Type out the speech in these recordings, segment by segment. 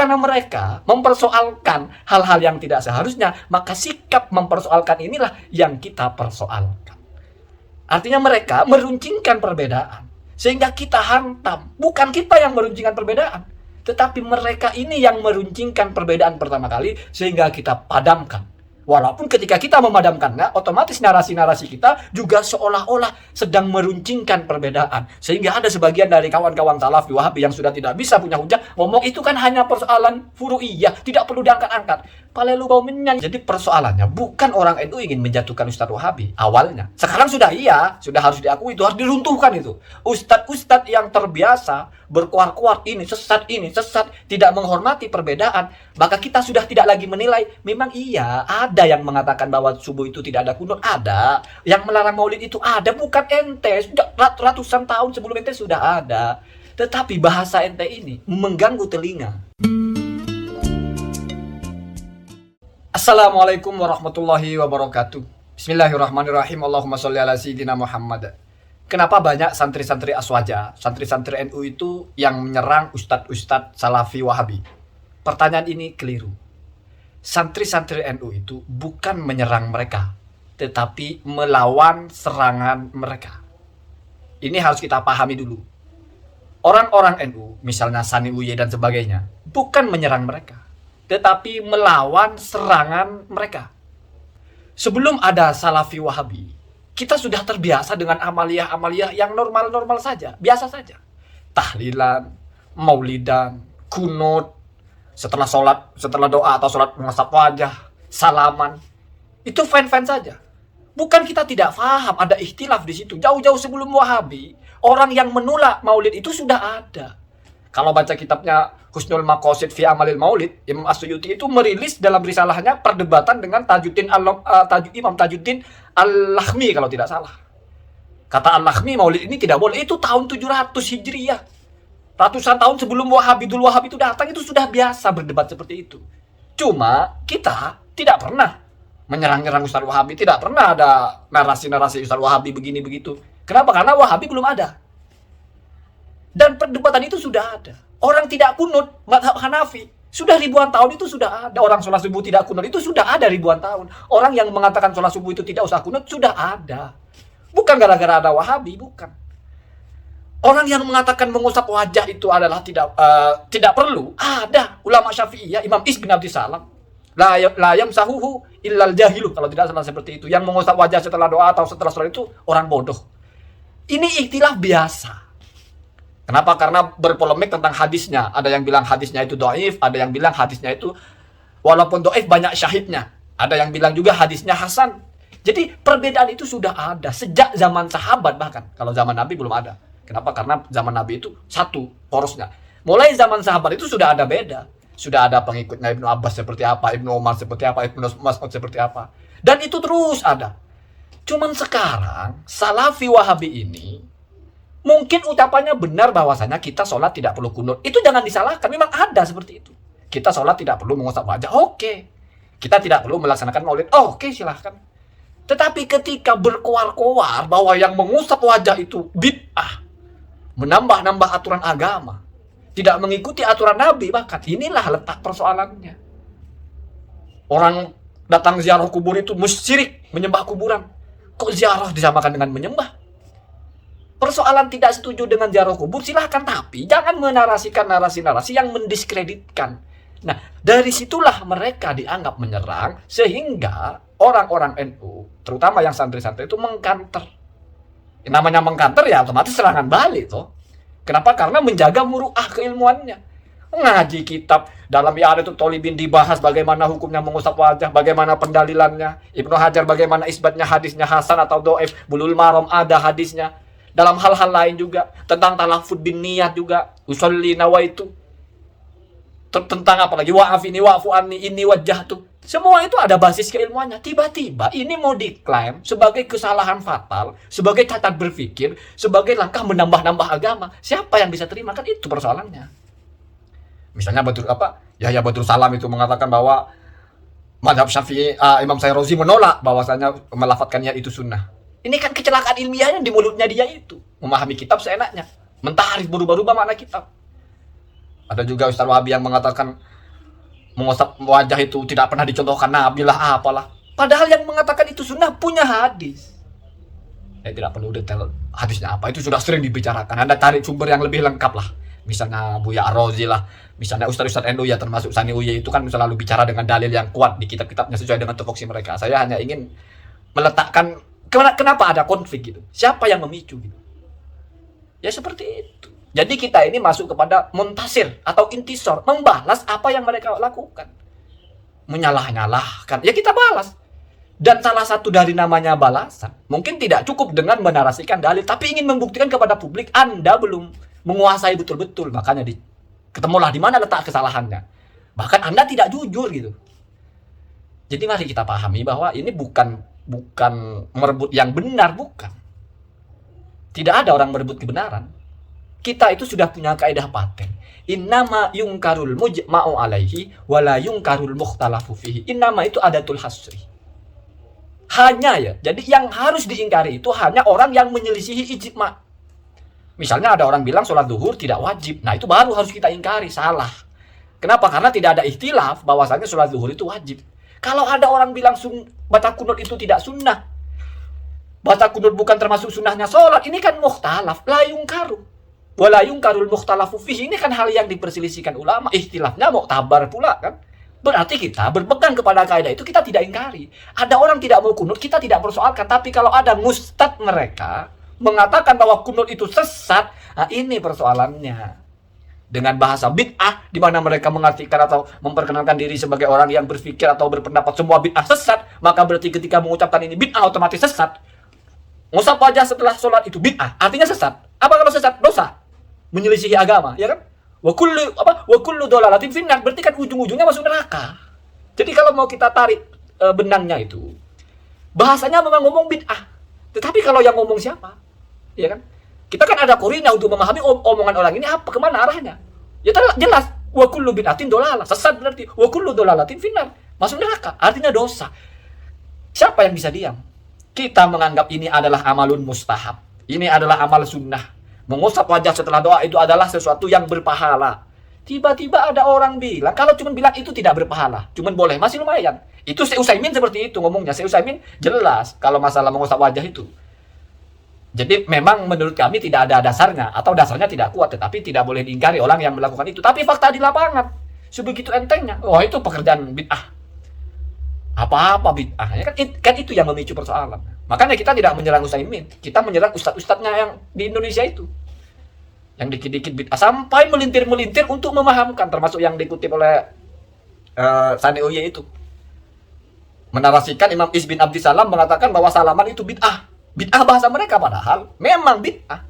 Karena mereka mempersoalkan hal-hal yang tidak seharusnya, maka sikap mempersoalkan inilah yang kita persoalkan. Artinya mereka meruncingkan perbedaan, sehingga kita hantam. Bukan kita yang meruncingkan perbedaan, tetapi mereka ini yang meruncingkan perbedaan pertama kali, sehingga kita padamkan. Walaupun ketika kita memadamkannya, otomatis narasi-narasi kita juga seolah-olah sedang meruncingkan perbedaan. Sehingga ada sebagian dari kawan-kawan Salafi Wahabi yang sudah tidak bisa punya hujah, ngomong itu kan hanya persoalan furu'iyah, tidak perlu diangkat-angkat. Palelu bau menyan. Jadi persoalannya bukan orang NU ingin menjatuhkan Ustadz Wahabi awalnya. Sekarang sudah sudah harus diakui, itu harus diruntuhkan itu. Ustadz-ustadz yang terbiasa berkuar-kuar ini sesat, tidak menghormati perbedaan, maka kita sudah tidak lagi menilai. Memang ada yang mengatakan bahwa subuh itu tidak ada kunut, ada. Yang melarang maulid itu ada, bukan ente. Sudah ratusan tahun sebelum ente sudah ada. Tetapi bahasa ente ini mengganggu telinga. Assalamualaikum warahmatullahi wabarakatuh. Bismillahirrahmanirrahim. Allahumma sholli ala sayyidina Muhammad. Kenapa banyak santri-santri Aswaja, santri-santri NU itu yang menyerang ustadz-ustadz Salafi Wahabi? Pertanyaan ini keliru. Santri-santri NU itu bukan menyerang mereka, tetapi melawan serangan mereka. Ini harus kita pahami dulu. Orang-orang NU, misalnya Sani Uye dan sebagainya, bukan menyerang mereka, tetapi melawan serangan mereka. Sebelum ada Salafi Wahabi, kita sudah terbiasa dengan amaliyah-amaliyah yang normal-normal saja, biasa saja. Tahlilan, maulidan, kunut, setelah sholat, setelah doa atau sholat menghadap wajah, salaman, itu fine-fine saja. Bukan kita tidak paham, ada ikhtilaf di situ. Jauh-jauh sebelum Wahabi, orang yang menolak maulid itu sudah ada. Kalau baca kitabnya Husnul Maqasid fi Amalil Maulid, Imam As-Suyuti itu merilis dalam risalahnya perdebatan dengan Imam Tajuddin Al-Lakhmi kalau tidak salah. Kata Al-Lakhmi, maulid ini tidak boleh. Itu tahun 700 Hijriyah. Ratusan tahun sebelum Abdul Wahab itu datang, itu sudah biasa berdebat seperti itu. Cuma kita tidak pernah menyerang-nyerang Ustadz Wahabi, tidak pernah ada narasi-narasi Ustadz Wahabi begini begitu. Kenapa? Karena Wahabi belum ada. Dan perdebatan itu sudah ada. Orang tidak kunut, mazhab Hanafi, sudah ribuan tahun itu sudah ada. Orang sholat subuh tidak kunut itu sudah ada ribuan tahun. Orang yang mengatakan sholat subuh itu tidak usah kunut sudah ada. Bukan gara-gara ada Wahabi, bukan. Orang yang mengatakan mengusap wajah itu adalah tidak perlu, ada. Ulama Syafi'iyah, Imam Is bin Abdis Salam, la yamsahuhu illal jahilu, kalau tidak salah seperti itu. Yang mengusap wajah setelah doa atau setelah sholat itu orang bodoh. Ini ikhtilaf biasa. Kenapa? Karena berpolemik tentang hadisnya. Ada yang bilang hadisnya itu dhaif, ada yang bilang hadisnya itu walaupun dhaif banyak syahidnya. Ada yang bilang juga hadisnya hasan. Jadi perbedaan itu sudah ada sejak zaman sahabat bahkan. Kalau zaman Nabi belum ada. Kenapa? Karena zaman Nabi itu satu porosnya. Mulai zaman sahabat itu sudah ada beda. Sudah ada pengikutnya Ibnu Abbas seperti apa, Ibnu Umar seperti apa, Ibnu Mas'ud seperti apa. Dan itu terus ada. Cuman sekarang Salafi Wahabi ini mungkin ucapannya benar bahwasanya kita sholat tidak perlu kunut. Itu jangan disalahkan, memang ada seperti itu. Kita sholat tidak perlu mengusap wajah, oke. Kita tidak perlu melaksanakan maulid, oke, silahkan. Tetapi ketika berkoar-koar bahwa yang mengusap wajah itu bid'ah, menambah-nambah aturan agama, tidak mengikuti aturan Nabi, bahkan inilah letak persoalannya. Orang datang ziarah kubur itu musyrik, menyembah kuburan. Kok ziarah disamakan dengan menyembah? Persoalan tidak setuju dengan ziarah kubur silahkan, tapi jangan menarasikan narasi-narasi yang mendiskreditkan. Nah, dari situlah mereka dianggap menyerang, sehingga orang-orang NU, terutama yang santri-santri itu mengkanter. Namanya mengkanter ya otomatis serangan balik toh. Kenapa? Karena menjaga muru'ah keilmuannya. Ngaji kitab dalam I'adatul Thalibin dibahas bagaimana hukumnya mengusap wajah, bagaimana pendalilannya. Ibnu Hajar bagaimana isbatnya hadisnya hasan atau dhaif. Bulughul Maram ada hadisnya. Dalam hal-hal lain juga, tentang talafud bin niyat juga, usolli nawaitu, tentang apa lagi, wa'afini wa'fu anni inni wajjahtu. Semua itu ada basis keilmuannya. Tiba-tiba ini mau diklaim sebagai kesalahan fatal, sebagai cacat berpikir, sebagai langkah menambah-nambah agama. Siapa yang bisa terima? Kan itu persoalannya. Misalnya Yahya Badrus Salam itu mengatakan bahwa mazhab Syafi'i, Imam Syairozi menolak bahwasanya melafatkan niat itu sunnah. Ini kan kecelakaan ilmiahnya di mulutnya dia itu. Memahami kitab seenaknya. Mentaharif berubah-ubah makna kitab. Ada juga Ustaz Wahabi yang mengatakan mengusap wajah itu tidak pernah dicontohkan Nabi lah apalah. Padahal yang mengatakan itu sunnah punya hadis. Tidak perlu detail hadisnya apa, itu sudah sering dibicarakan. Anda cari sumber yang lebih lengkap lah. Misalnya Buya Ar-Razi lah, misalnya Ustaz-Ustaz NU ya, termasuk Sani Uye itu kan selalu bicara dengan dalil yang kuat di kitab-kitabnya sesuai dengan tupoksi mereka. Saya hanya ingin meletakkan kenapa ada konflik gitu. Siapa yang memicu gitu. Ya seperti itu. Jadi kita ini masuk kepada muntasir atau intisor, membalas apa yang mereka lakukan. Menyalah-nyalahkan, ya kita balas. Dan salah satu dari namanya balasan, mungkin tidak cukup dengan menarasikan dalil, tapi ingin membuktikan kepada publik Anda belum menguasai betul-betul. Makanya ketemulah di mana letak kesalahannya. Bahkan Anda tidak jujur gitu. Jadi mari kita pahami bahwa ini bukan merebut yang benar, bukan. Tidak ada orang merebut kebenaran. Kita itu sudah punya kaidah paten. Innama yungkarul mujma'u alaihi wala yungkarul mukhtalafu fihi. Innama itu adatul hasri. Hanya ya. Jadi yang harus diingkari itu hanya orang yang menyelisihi ijma'. Misalnya ada orang bilang sholat zuhur tidak wajib. Nah itu baru harus kita ingkari. Salah. Kenapa? Karena tidak ada ikhtilaf bahwasanya sholat zuhur itu wajib. Kalau ada orang bilang baca kunut itu tidak sunnah. Baca kunut bukan termasuk sunnahnya sholat. Ini kan mukhtalaf. La yungkaru. Wala yungkarul mukhtalafu fihi, ini kan hal yang diperselisihkan ulama, ikhtilafnya muktabar pula kan. Berarti kita berpegang kepada kaidah itu, kita tidak ingkari. Ada orang tidak mau kunut, kita tidak persoalkan. Tapi kalau ada mustad mereka mengatakan bahwa kunut itu sesat, nah ini persoalannya. Dengan bahasa bid'ah, di mana mereka mengartikan atau memperkenalkan diri sebagai orang yang berpikir atau berpendapat semua bid'ah sesat, maka berarti ketika mengucapkan ini bid'ah otomatis sesat. Ngusap wajah setelah sholat itu bid'ah, artinya sesat. Apa kalau sesat? Dosa. Menyelisihi agama, ya kan? Wa kullu dolalatin finnar, berarti kan ujung-ujungnya masuk neraka. Jadi kalau mau kita tarik benangnya itu, bahasanya memang ngomong bid'ah. Tetapi kalau yang ngomong siapa? Ya kan? Kita kan ada korina untuk memahami omongan orang ini apa, kemana arahnya. Ya jelas, wa kullu bid'atin dolalah, sesat berarti. Wa kullu dolalatin finnar, masuk neraka, artinya dosa. Siapa yang bisa diam? Kita menganggap ini adalah amalun mustahab. Ini adalah amal sunnah. Mengusap wajah setelah doa itu adalah sesuatu yang berpahala. Tiba-tiba ada orang bilang, kalau cuma bilang itu tidak berpahala, cuma boleh, masih lumayan. Itu Syekh Utsaimin seperti itu ngomongnya. Syekh Utsaimin jelas kalau masalah mengusap wajah itu. Jadi memang menurut kami tidak ada dasarnya, atau dasarnya tidak kuat, tetapi tidak boleh diingkari orang yang melakukan itu. Tapi fakta di lapangan, sebegitu entengnya, wah itu pekerjaan bid'ah. Apa-apa bid'ah, ya kan itu yang memicu persoalan. Makanya kita tidak menyerang Utsaimin, kita menyerang ustadz-ustadznya yang di Indonesia itu. Yang dikit-dikit bid'ah sampai melintir-melintir untuk memahamkan, termasuk yang dikutip oleh Sani Uye itu. Menarasikan Imam Is bin Abdissalam mengatakan bahwa salaman itu bid'ah. Bid'ah bahasa mereka padahal memang bid'ah.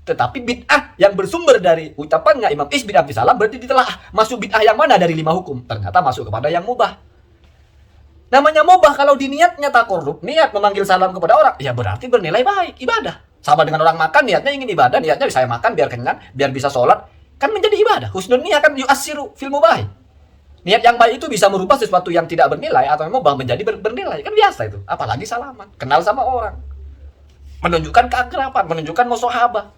Tetapi bid'ah yang bersumber dari ucapannya Imam Is bin Abdissalam berarti ditelaah masuk bid'ah yang mana dari 5 hukum. Ternyata masuk kepada yang mubah. Namanya mubah kalau diniatnya tak korup, niat memanggil salam kepada orang, ya berarti bernilai baik, ibadah. Sama dengan orang makan, niatnya ingin ibadah, niatnya saya makan biar kenyang, biar bisa sholat, kan menjadi ibadah. Husnul niat kan yu'assiru fil mubah. Niat yang baik itu bisa merubah sesuatu yang tidak bernilai atau mubah menjadi bernilai, kan biasa itu. Apalagi salaman, kenal sama orang, menunjukkan keakraban, menunjukkan musahabah.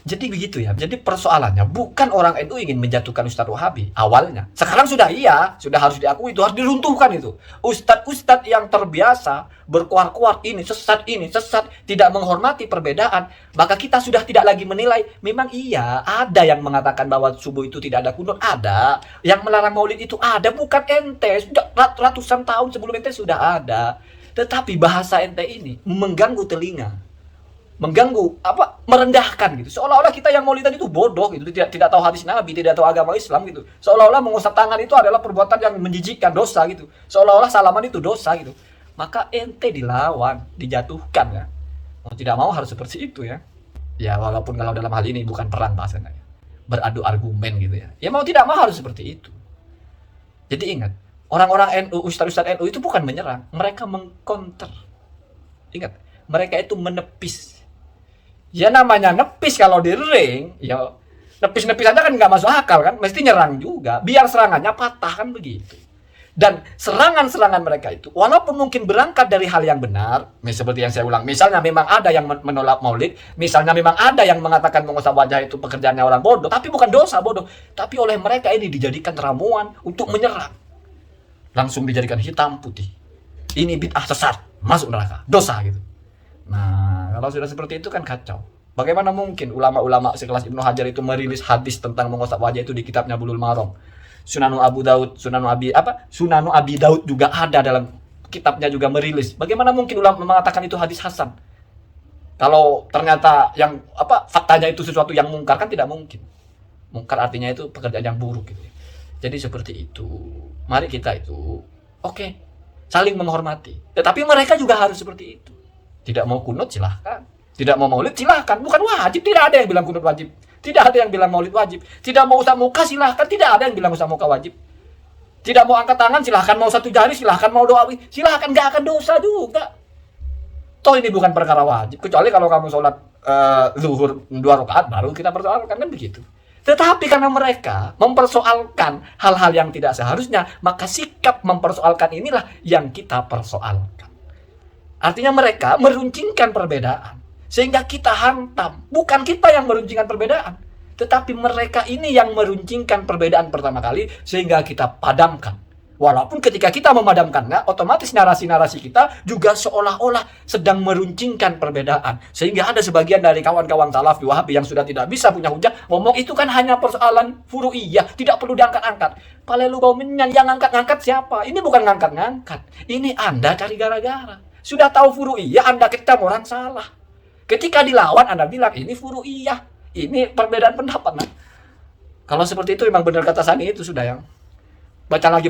Jadi begitu ya. Jadi persoalannya bukan orang NU ingin menjatuhkan Ustadz Wahabi awalnya. Sekarang sudah sudah harus diakui itu, harus diruntuhkan itu. Ustadz yang terbiasa berkuar-kuar ini sesat, tidak menghormati perbedaan, maka kita sudah tidak lagi menilai. Memang iya, ada yang mengatakan bahwa subuh itu tidak ada kunut, ada. Yang melarang maulid itu ada, bukan ente. Sudah ratusan tahun sebelum ente sudah ada. Tetapi bahasa ente ini mengganggu telinga. Mengganggu, merendahkan gitu. Seolah-olah kita yang maulidan itu bodoh gitu, tidak tahu hadis Nabi, tidak tahu agama Islam gitu. Seolah-olah mengusap tangan itu adalah perbuatan yang menjijikkan, dosa gitu. Seolah-olah salaman itu dosa gitu. Maka ente dilawan, dijatuhkan ya. Mau tidak mau harus seperti itu ya. Ya walaupun kalau dalam hal ini bukan perang bahasanya ya. Beradu argumen gitu ya. Ya mau tidak mau harus seperti itu. Jadi ingat, orang-orang NU, ustaz-ustaz NU itu bukan menyerang, mereka mengcounter. Ingat, mereka itu menepis. Ya namanya nepis kalau di ring, ya nepis-nepis aja kan nggak masuk akal kan, mesti nyerang juga, biar serangannya patah kan begitu. Dan serangan-serangan mereka itu, walaupun mungkin berangkat dari hal yang benar, seperti yang saya ulang, misalnya memang ada yang menolak maulid, misalnya memang ada yang mengatakan mengusap wajah itu pekerjaannya orang bodoh, tapi bukan dosa bodoh, tapi oleh mereka ini dijadikan ramuan untuk menyerang. Langsung dijadikan hitam putih. Ini bid'ah sesat, masuk neraka, dosa gitu. Nah, kalau sudah seperti itu kan kacau. Bagaimana mungkin ulama-ulama sekelas Ibnu Hajar itu merilis hadis tentang mengusap wajah itu di kitabnya Bulughul Maram. Sunanu Abi Daud juga ada dalam kitabnya juga merilis. Bagaimana mungkin ulama mengatakan itu hadis hasan? Kalau ternyata yang faktanya itu sesuatu yang mungkar, kan tidak mungkin. Mungkar artinya itu pekerjaan yang buruk gitu. Jadi seperti itu. Mari kita itu saling menghormati. Tetapi mereka juga harus seperti itu. Tidak mau kunut silahkan. Tidak mau maulid silahkan. Bukan wajib, tidak ada yang bilang kunut wajib. Tidak ada yang bilang maulid wajib. Tidak mau usap muka silahkan. Tidak ada yang bilang usap muka wajib. Tidak mau angkat tangan silahkan. Mau satu jari silahkan. Mau doa silahkan. Gak akan dosa juga. Toh ini bukan perkara wajib. Kecuali kalau kamu sholat zuhur 2 rakaat baru kita persoalkan, kan begitu. Tetapi karena mereka mempersoalkan hal-hal yang tidak seharusnya, maka sikap mempersoalkan inilah yang kita persoalkan. Artinya mereka meruncingkan perbedaan. Sehingga kita hantam. Bukan kita yang meruncingkan perbedaan. Tetapi mereka ini yang meruncingkan perbedaan pertama kali sehingga kita padamkan. Walaupun ketika kita memadamkannya, otomatis narasi-narasi kita juga seolah-olah sedang meruncingkan perbedaan. Sehingga ada sebagian dari kawan-kawan Salafi Wahabi yang sudah tidak bisa punya hujah, ngomong itu kan hanya persoalan furu'iyah, tidak perlu diangkat-angkat. Palelu bau menyan, yang ngangkat-ngangkat siapa? Ini bukan ngangkat-ngangkat. Ini Anda cari gara-gara. Sudah tahu furu'iyah, Anda ketemu orang salah. Ketika dilawan, Anda bilang, ini furu'iyah. Ini perbedaan pendapat. Nah, kalau seperti itu memang benar kata Sani itu sudah yang baca lagi.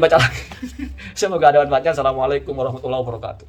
Semoga ada manfaatnya. Assalamualaikum warahmatullahi wabarakatuh.